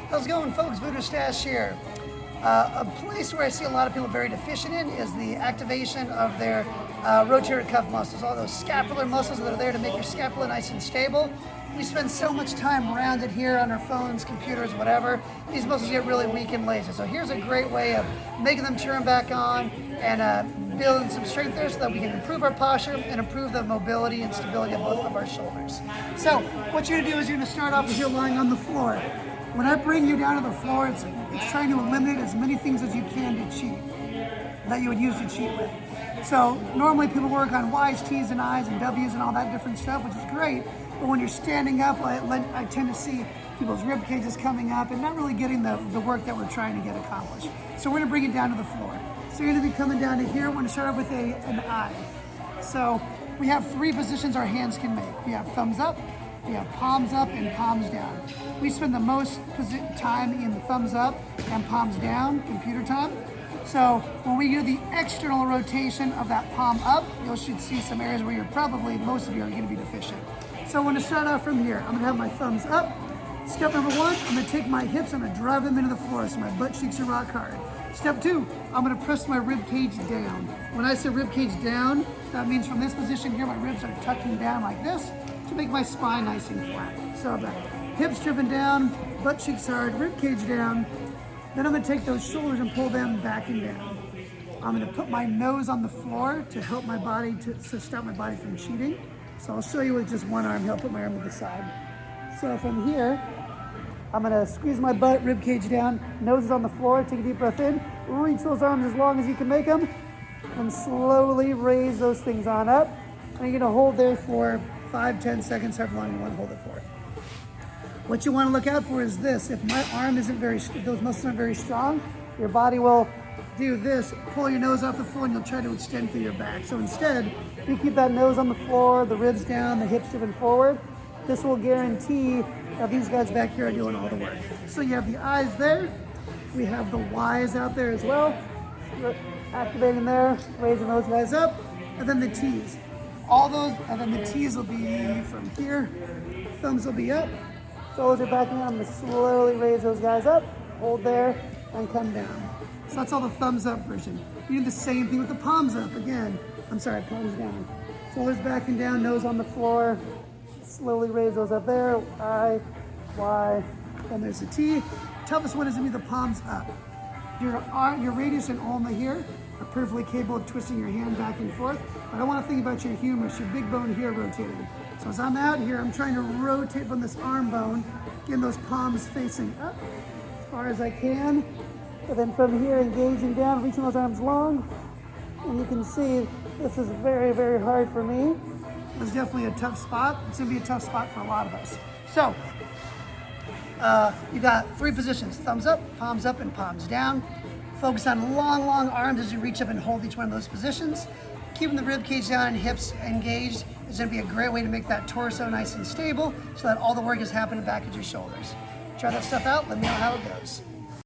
How's it going, folks? Voodoo Stache here. A place where I see a lot of people very deficient in is the activation of their rotator cuff muscles, all those scapular muscles that are there to make your scapula nice and stable. We spend so much time around it here on our phones, computers, whatever. These muscles get really weak and lazy. So here's a great way of making them turn back on and building some strength there so that we can improve our posture and improve the mobility and stability of both of our shoulders. So what you're gonna do is you're gonna start off with you lying on the floor. When I bring you down to the floor, it's trying to eliminate as many things as you can to cheat, that you would use to cheat with. So normally people work on Y's, T's, and I's, and W's, and all that different stuff, which is great. But when you're standing up, I tend to see people's rib cages coming up and not really getting the work that we're trying to get accomplished. So we're gonna bring it down to the floor. So you're gonna be coming down to here. We're gonna start off with an I. So we have 3 positions our hands can make. We have thumbs up, we have palms up, and palms down. We spend the most time in the thumbs up and palms down, computer time. So when we do the external rotation of that palm up, you should see some areas where most of you are gonna be deficient. So I'm gonna start off from here. I'm gonna have my thumbs up. Step number 1, I'm gonna take my hips, I'm gonna drive them into the floor so my butt cheeks are rock hard. Step 2, I'm gonna press my rib cage down. When I say rib cage down, that means from this position here, my ribs are tucking down like this to make my spine nice and flat. So the hips driven down, butt cheeks hard, rib cage down. Then I'm gonna take those shoulders and pull them back and down. I'm gonna put my nose on the floor to help my body, to stop my body from cheating. So I'll show you with just one arm here. I'll put my arm to the side. So from here, I'm gonna squeeze my butt, rib cage down, nose is on the floor, take a deep breath in, reach those arms as long as you can make them, and slowly raise those things on up. And you're gonna hold there for 5, 10 seconds, however long you wanna hold it for. What you wanna look out for is this. If my arm if those muscles aren't very strong, your body will do this, pull your nose off the floor, and you'll try to extend through your back. So instead, you keep that nose on the floor, the ribs down, the hips driven forward. This will guarantee that these guys back here are doing all the work. So you have the I's there. We have the Y's out there as well. Activating there, raising those guys up, and then the T's. All those, and then the T's will be from here. Thumbs will be up. Shoulders are back down. I'm gonna slowly raise those guys up, hold there, and come down. So that's all the thumbs up version. You do the same thing with the palms up again. I'm sorry, palms down. Shoulders back and down, nose on the floor. Slowly raise those up there. I, Y, then there's the T. Toughest one is gonna be the palms up. Your radius and ulna here are perfectly capable of twisting your hand back and forth. But I wanna think about your humerus, your big bone here rotating. So as I'm out here, I'm trying to rotate from this arm bone, getting those palms facing up as far as I can. And then from here, engaging down, reaching those arms long. And you can see this is very, very hard for me. It's definitely a tough spot. It's gonna be a tough spot for a lot of us. So, you got 3 positions, thumbs up, and palms down. Focus on long, long arms as you reach up and hold each one of those positions. Keeping the rib cage down and hips engaged is gonna be a great way to make that torso nice and stable so that all the work is happening back at your shoulders. Try that stuff out, let me know how it goes.